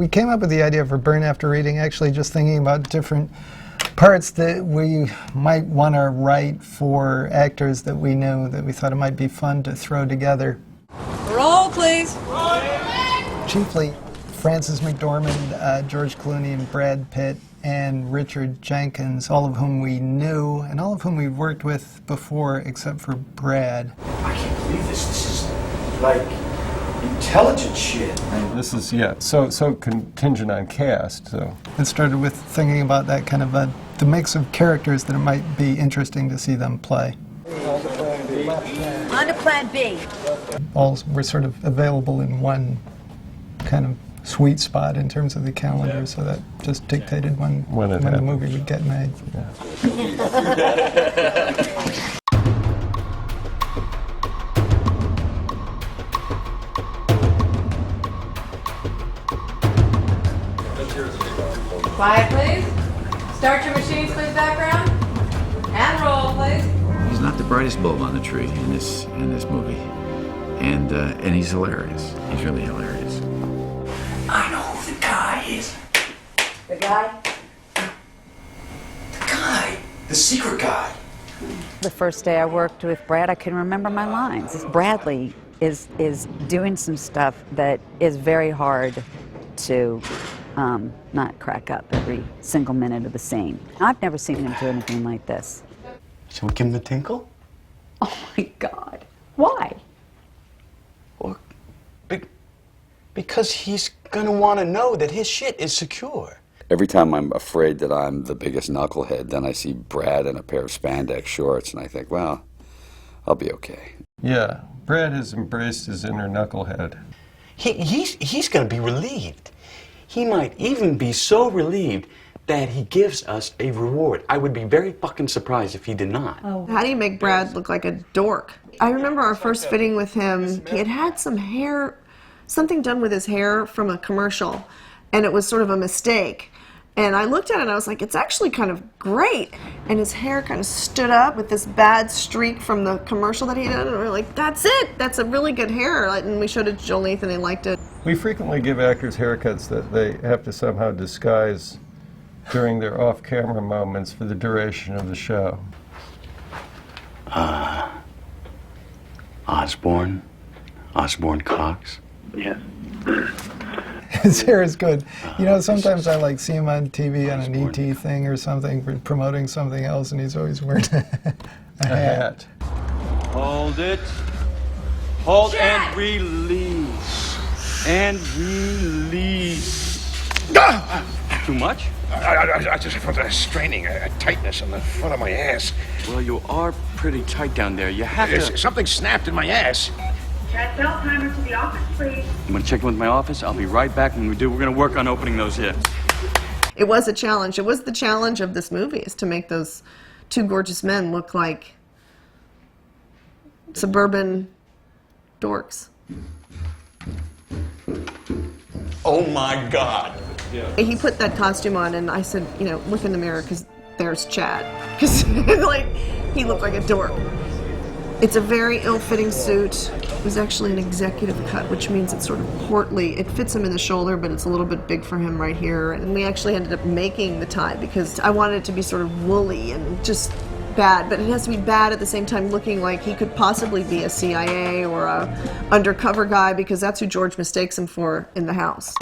we came up with the idea for Burn after reading, actually just thinking about different parts that we might want to write for actors that we knew, that we thought it might be fun to throw together. Roll, please. Chiefly Frances McDormand, George Clooney, and Brad Pitt, and Richard Jenkins, all of whom we knew, and all of whom we've worked with before, except for Brad. I can't believe this. This is like intelligent shit. And this is, yeah, so contingent on cast, so. It started with thinking about that kind of the mix of characters that it might be interesting to see them play. On to plan B. All were sort of available in one kind of sweet spot in terms of the calendar, so that just dictated when the movie would get made. Yeah. Quiet, please. Start your machines, please, background. And roll, please. He's not the brightest bulb on the tree in this movie, and he's hilarious. He's really hilarious. I know who the guy is. The guy? The guy. The secret guy. The first day I worked with Brad, I can remember my lines. Bradley is doing some stuff that is very hard to not crack up every single minute of the scene. I've never seen him do anything like this. Should we give him the tinkle? Oh my God. Why? Well, because he's gonna want to know that his shit is secure. Every time I'm afraid that I'm the biggest knucklehead, then I see Brad in a pair of spandex shorts, and I think, well, I'll be okay. Yeah, Brad has embraced his inner knucklehead. He's gonna be relieved. He might even be so relieved that he gives us a reward. I would be very fucking surprised if he did not. Oh. How do you make Brad look like a dork? I remember our first fitting with him, he had some hair, something done with his hair from a commercial, and it was sort of a mistake. And I looked at it and I was like, it's actually kind of great. And his hair kind of stood up with this bad streak from the commercial that he did. And we were like, that's it. That's a really good hair. And we showed it to Joel Nathan. They liked it. We frequently give actors haircuts that they have to somehow disguise during their off-camera moments for the duration of the show. Osborne Cox. Yeah. His hair is good. You know, sometimes I like see him on TV on an ET thing or something, promoting something else, and he's always wearing a hat. Hold it. Hold and release. And release. Too much? I just felt a straining, a tightness on the front of my ass. Well, you are pretty tight down there. You have to... Something snapped in my ass. Transfer timer to the office, please. You want to check in with my office? I'll be right back. When we do, we're going to work on opening those hips. It was a challenge. It was the challenge of this movie, is to make those two gorgeous men look like suburban dorks. Oh my God. Yeah. He put that costume on and I said, you know, look in the mirror because there's Chad. Because like, he looked like a dork. It's a very ill-fitting suit. It was actually an executive cut, which means it's sort of portly. It fits him in the shoulder, but it's a little bit big for him right here. And we actually ended up making the tie because I wanted it to be sort of woolly and just bad, but it has to be bad at the same time looking like he could possibly be a CIA or a undercover guy, because that's who George mistakes him for in the house.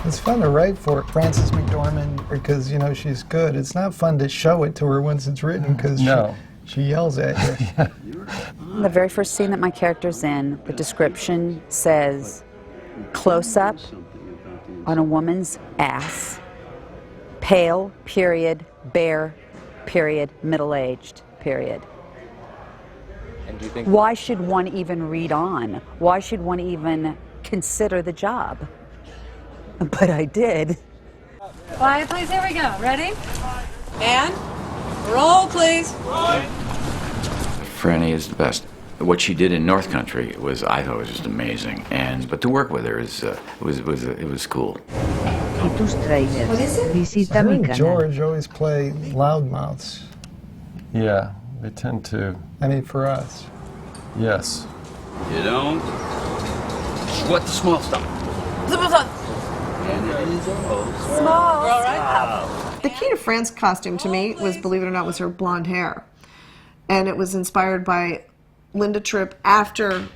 It's fun to write for Frances McDormand because, you know, she's good. It's not fun to show it to her once it's written because she yells at you. The very first scene that my character's in, the description says, close up on a woman's ass, pale, period, bare, period, middle-aged, period. And do you think... Why should one even read on? Why should one even consider the job? But I did. Quiet, please. Here we go. Ready? And roll, please. Franny is the best. What she did in North Country was, I thought, was just amazing. But to work with her is, it was cool. Kitustrailers. What is it? Visita mi canal. George always play loudmouths. Yeah, they tend to. I mean, for us. Yes. You don't sweat the small stuff. And it is a Small. We're all right? The key to Fran's costume to me was, believe it or not, was her blonde hair. And it was inspired by Linda Tripp after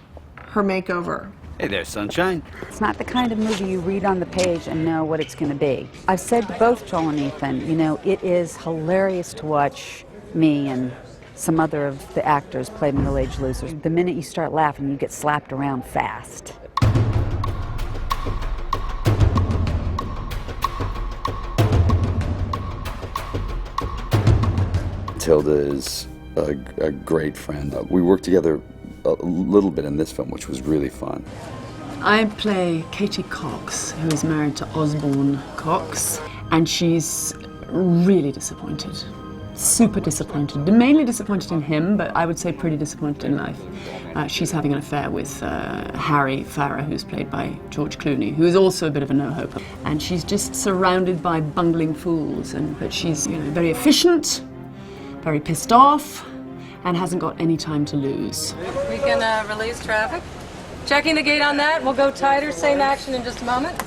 her makeover. Hey there, sunshine. It's not the kind of movie you read on the page and know what it's going to be. I've said to both Joel and Ethan, you know, it is hilarious to watch me and some other of the actors play middle-aged losers. The minute you start laughing, you get slapped around fast. Tilda is a great friend. We worked together a little bit in this film, which was really fun. I play Katie Cox, who is married to Osborne Cox, and she's really disappointed. Super disappointed. Mainly disappointed in him, but I would say pretty disappointed in life. She's having an affair with Harry Farrah, who's played by George Clooney, who is also a bit of a no-hope. And she's just surrounded by bungling fools, but she's, you know, very efficient, very pissed off, and hasn't got any time to lose. We can release traffic. Checking the gate on that. We'll go tighter. Same action in just a moment.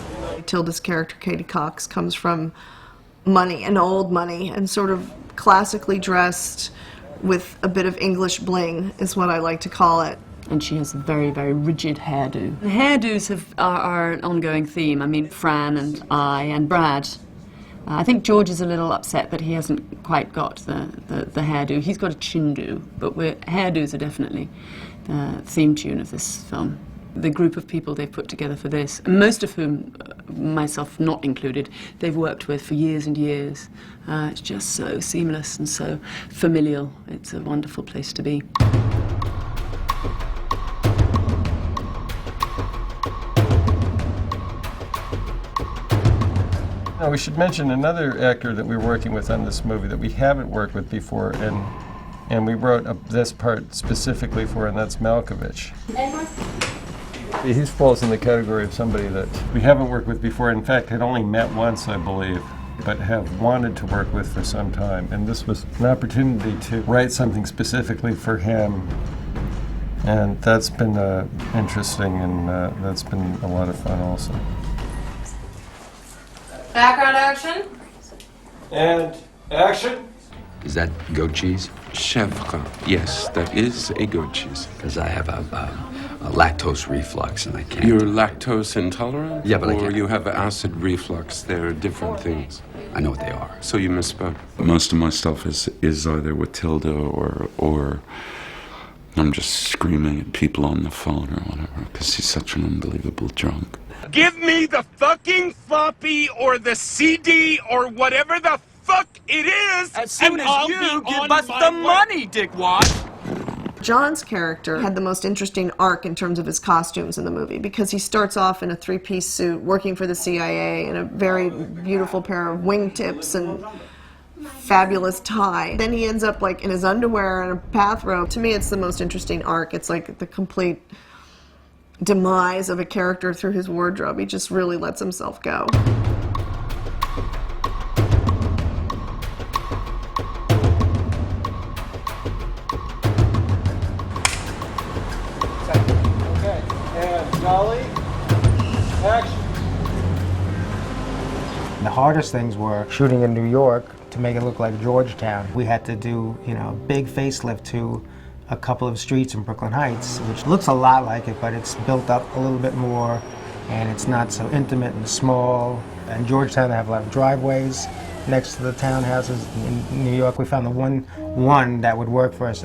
Tilda's character, Katie Cox, comes from money, and old money, and sort of classically dressed with a bit of English bling, is what I like to call it. And she has a very, very rigid hairdo. The hairdos are an ongoing theme. I mean, Fran and I and Brad. I think George is a little upset that he hasn't quite got the hairdo. He's got a chin do, but hairdos are definitely the theme tune of this film. The group of people they've put together for this, most of whom, myself not included, they've worked with for years and years. It's just so seamless and so familial. It's a wonderful place to be. Now, we should mention another actor that we're working with on this movie that we haven't worked with before, and we wrote this part specifically for, and that's Malkovich. He falls in the category of somebody that we haven't worked with before. In fact, had only met once, I believe, but have wanted to work with for some time. And this was an opportunity to write something specifically for him. And that's been interesting, and that's been a lot of fun also. Background action. And action. Is that goat cheese? Chèvre. Yes, that is a goat cheese. Because I have a lactose reflux and I can't. You're lactose intolerant? Yeah, but I Or can't. you have acid reflux. They're different things. I know what they are. So you misspoke. Most of my stuff is either with Tilda or I'm just screaming at people on the phone or whatever because he's such an unbelievable drunk. Give me the fucking floppy or the CD or whatever the fuck it is, As soon and as I'll you be give on us my the way. money, dickwad! John's character had the most interesting arc in terms of his costumes in the movie, because he starts off in a three-piece suit working for the CIA in a very beautiful pair of wingtips and fabulous tie. Then he ends up like in his underwear and a bathrobe. To me, it's the most interesting arc. It's like the complete demise of a character through his wardrobe. He just really lets himself go. Okay, and Dolly, action. The hardest things were shooting in New York to make it look like Georgetown. We had to do, you know, a big facelift to a couple of streets in Brooklyn Heights, which looks a lot like it, but it's built up a little bit more, and it's not so intimate and small. In Georgetown, they have a lot of driveways next to the townhouses. In New York, we found the one that would work for us.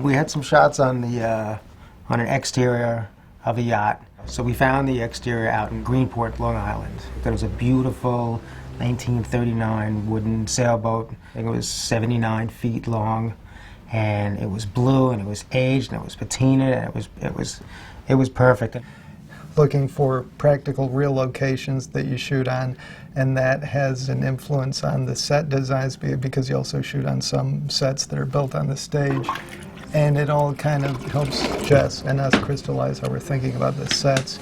We had some shots on the on an exterior of a yacht. So we found the exterior out in Greenport, Long Island. There was a beautiful 1939 wooden sailboat. I think it was 79 feet long, and it was blue, and it was aged, and it was patinaed, and it was perfect. Looking for practical, real locations that you shoot on, and that has an influence on the set designs because you also shoot on some sets that are built on the stage. And it all kind of helps Jess and us crystallize how we're thinking about the sets.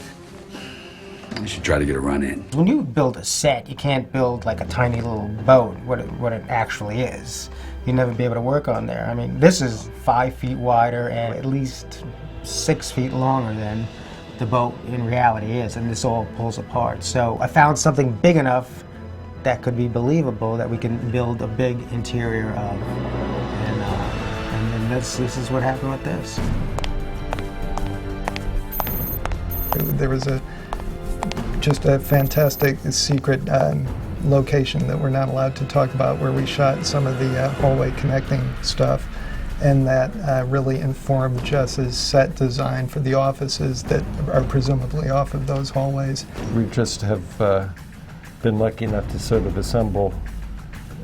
You should try to get a run in. When you build a set, you can't build like a tiny little boat, what it actually is. You'll never be able to work on there. I mean, this is 5 feet wider and at least 6 feet longer than the boat in reality is, and this all pulls apart. So I found something big enough that could be believable that we can build a big interior of. And then this is what happened with this. There was just a fantastic secret location that we're not allowed to talk about where we shot some of the hallway connecting stuff, and that really informed Jess's set design for the offices that are presumably off of those hallways. We just have been lucky enough to sort of assemble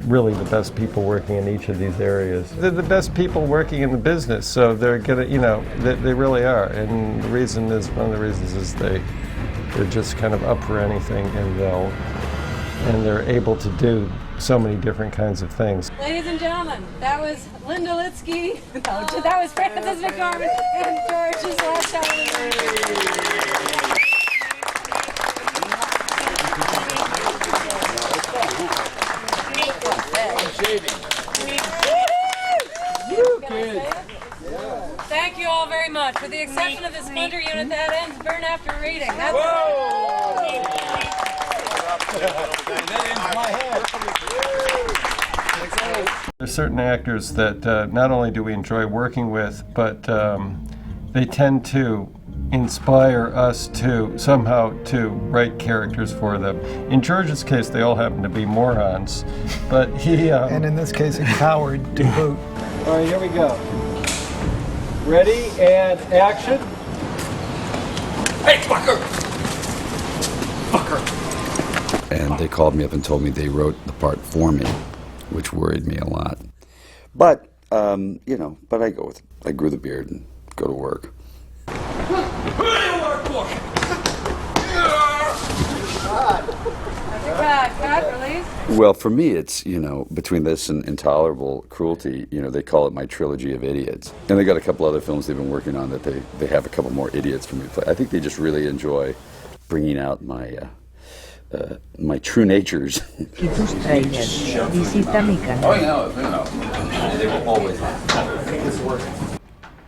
really the best people working in each of these areas. They're the best people working in the business, so they're gonna, you know, they really are. And the reason is, one of the reasons is they're just kind of up for anything, and they're able to do so many different kinds of things. Ladies and gentlemen, that was Linda Litsky, that was Frances McDormand, and George's last time. Thank you all very much. With the exception of the splinter unit, that ends burn after reading. That's There's certain actors that not only do we enjoy working with, but they tend to inspire us to somehow to write characters for them. In George's case, they all happen to be morons, but he... and in this case, a coward to boot. All right, here we go. Ready, and action. Hey, fucker! Fucker! And they called me up and told me they wrote the part for me, which worried me a lot. But, you know, but I go with it. I grew the beard and go to work. Well, for me, it's, you know, between this and Intolerable Cruelty, you know, they call it my trilogy of idiots. And they got a couple other films they've been working on that they have a couple more idiots for me to play. I think they just really enjoy bringing out my my true natures. Kitustrailers, visita mi canal. Oh, yeah, they will always have.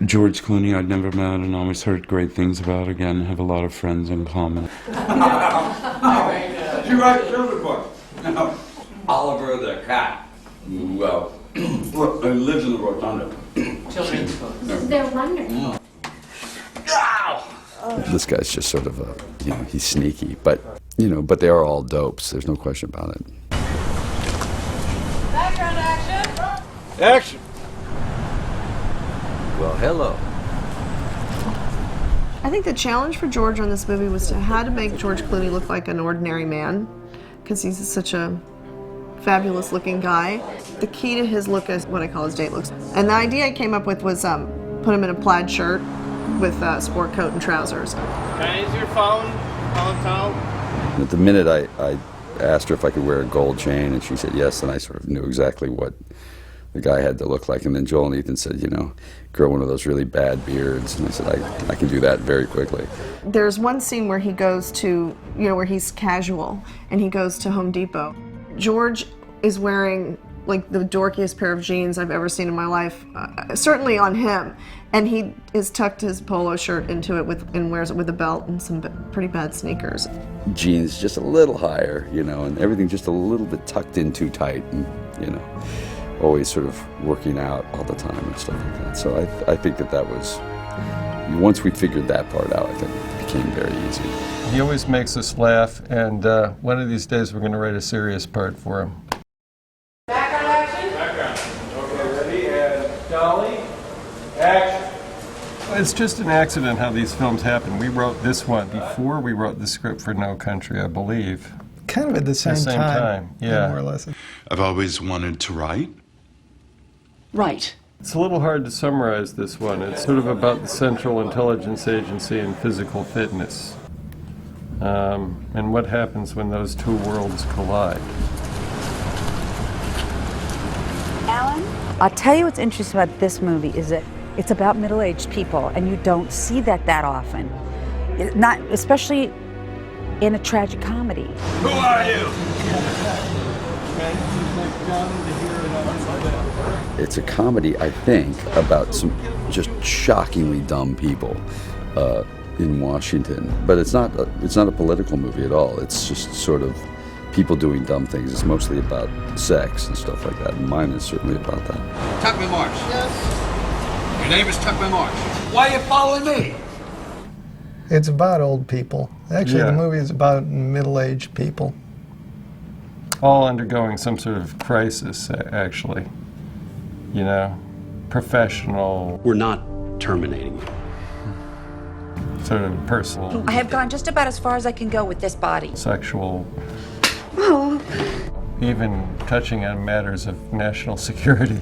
George Clooney, I'd never met and always heard great things about. Again, have a lot of friends in common. You write children's books. Oliver the cat. Well, lives in the rotunda. Children's books. They're wonderful. This guy's just sort of a, you know, he's sneaky, but, you know, but they are all dopes. There's no question about it. Background action. Action. Well, hello. I think the challenge for George on this movie was how to make George Clooney look like an ordinary man, because he's such a fabulous looking guy. The key to his look is what I call his date looks. And the idea I came up with was put him in a plaid shirt with a sport coat and trousers. Can I use your phone? At the minute I asked her if I could wear a gold chain, and she said yes, and I sort of knew exactly what the guy had to look like. And then Joel and Ethan said, you know, grow one of those really bad beards. And I said, I can do that very quickly. There's one scene where he goes to, you know, where he's casual, and he goes to Home Depot. George is wearing like the dorkiest pair of jeans I've ever seen in my life, certainly on him. And he is tucked his polo shirt into it and wears it with a belt and some pretty bad sneakers. Jeans just a little higher, you know, and everything just a little bit tucked in too tight, and, you know, always sort of working out all the time and stuff like that. So I think that was, once we figured that part out, I think it became very easy. He always makes us laugh, and one of these days we're going to write a serious part for him. Background action. Background. Okay, ready, and Dolly, action. It's just an accident how these films happen. We wrote this one before we wrote the script for No Country, I believe. Kind of at the same time, yeah. more or less. I've always wanted to write. Right. It's a little hard to summarize this one. It's sort of about the Central Intelligence Agency and physical fitness. And what happens when those two worlds collide. Alan? I'll tell you what's interesting about this movie is that it's about middle-aged people, and you don't see that often. Not, especially in a tragic comedy. Who are you? It's a comedy, I think, about some just shockingly dumb people in Washington. But it's not a political movie at all. It's just sort of people doing dumb things. It's mostly about sex and stuff like that. And mine is certainly about that. Tuckman Marsh. Yes. Your name is Tuckman Marsh. Why are you following me? It's about old people. Actually, Yeah. the movie is about middle-aged people. All undergoing some sort of crisis, actually. You know, professional. We're not terminating you. Sort of personal. I have gone just about as far as I can go with this body. Sexual. Oh. Even touching on matters of national security.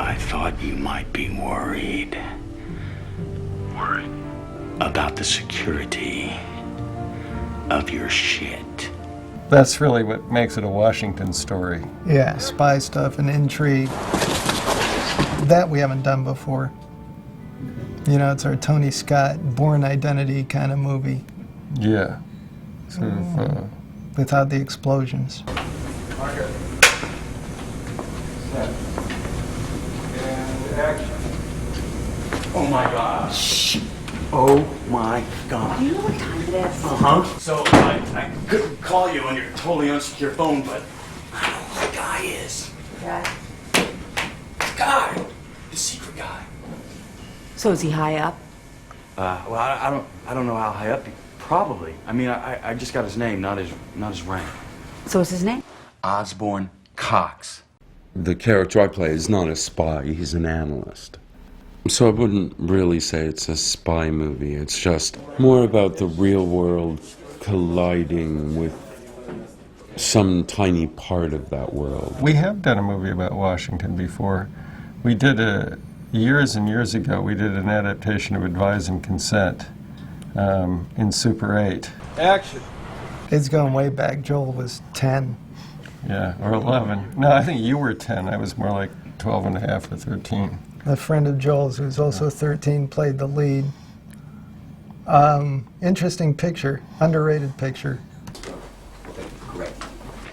I thought you might be worried. Worried? About the security of your shit. That's really what makes it a Washington story. Yeah, spy stuff and intrigue. That we haven't done before. You know, it's our Tony Scott Bourne Identity kind of movie. Yeah. Sort of. Without the explosions. Okay. Set. And action. Oh my God. Oh my God. Do you know what time it is? Uh-huh. So I couldn't call you on your totally unsecure phone, but I know who the guy is. Yeah. The guy. The secret guy. So is he high up? Well, I don't know how high up he. Probably. I mean, I just got his name, not his rank. So is his name? Osborne Cox. The character I play is not a spy, he's an analyst. So I wouldn't really say it's a spy movie, it's just more about the real world colliding with some tiny part of that world. We have done a movie about Washington before. We did years and years ago, we did an adaptation of Advise and Consent in Super 8. Action! It's going way back. Joel was 10. Yeah, or 11. No, I think you were 10. I was more like 12 and a half or 13. A friend of Joel's, who's also 13, played the lead. Interesting picture, underrated picture.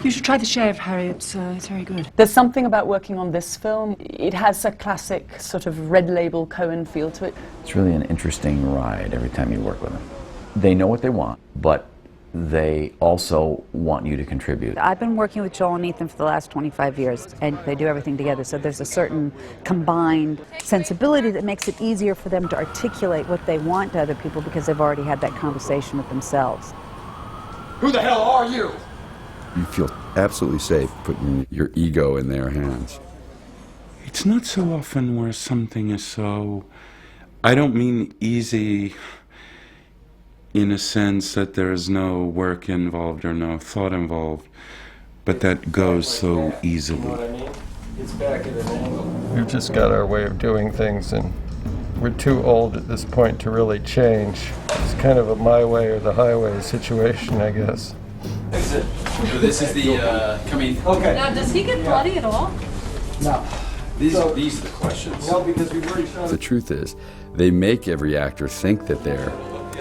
You should try the shave, Harry. It's very good. There's something about working on this film. It has a classic sort of red label Cohen feel to it. It's really an interesting ride every time you work with them. They know what they want, but they also want you to contribute. I've been working with Joel and Ethan for the last 25 years, and they do everything together, so there's a certain combined sensibility that makes it easier for them to articulate what they want to other people because they've already had that conversation with themselves. Who the hell are you? You feel absolutely safe putting your ego in their hands. It's not so often where something is so, I don't mean easy in a sense that there is no work involved or no thought involved, but that goes so easily. It's back at an angle. We've just got our way of doing things, and we're too old at this point to really change. It's kind of a my way or the highway situation, I guess. Exit. So this is the coming. Okay. Now, does he get bloody at all? No. These are the questions. No, because we've already shown. The truth is, they make every actor think that they're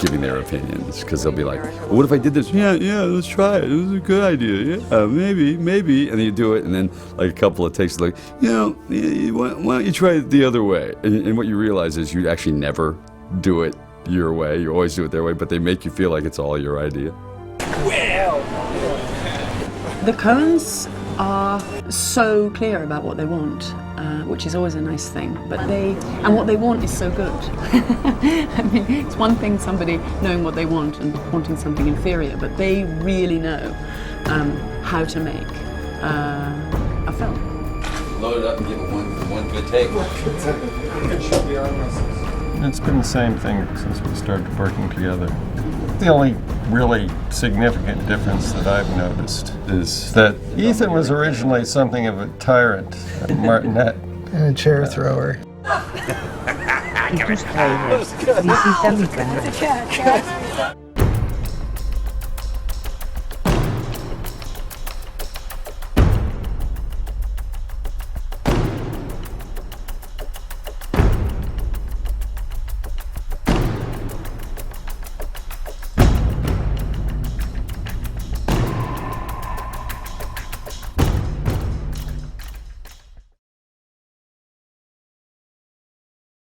giving their opinions, because they'll be like, well, what if I did this? Yeah, let's try it. It was a good idea. Yeah, maybe. And then you do it, and then like a couple of takes, like, why don't you try it the other way? And what you realize is you actually never do it your way. You always do it their way, but they make you feel like it's all your idea. The Coens are so clear about what they want, which is always a nice thing. But what they want is so good. I mean, it's one thing somebody knowing what they want and wanting something inferior, but they really know how to make a film. Load it up and give it one good take. It's been the same thing since we started working together. The only really significant difference that I've noticed is that Ethan was originally something of a tyrant, a martinet. And a chair thrower. Kitustrailers. Visita mi casa.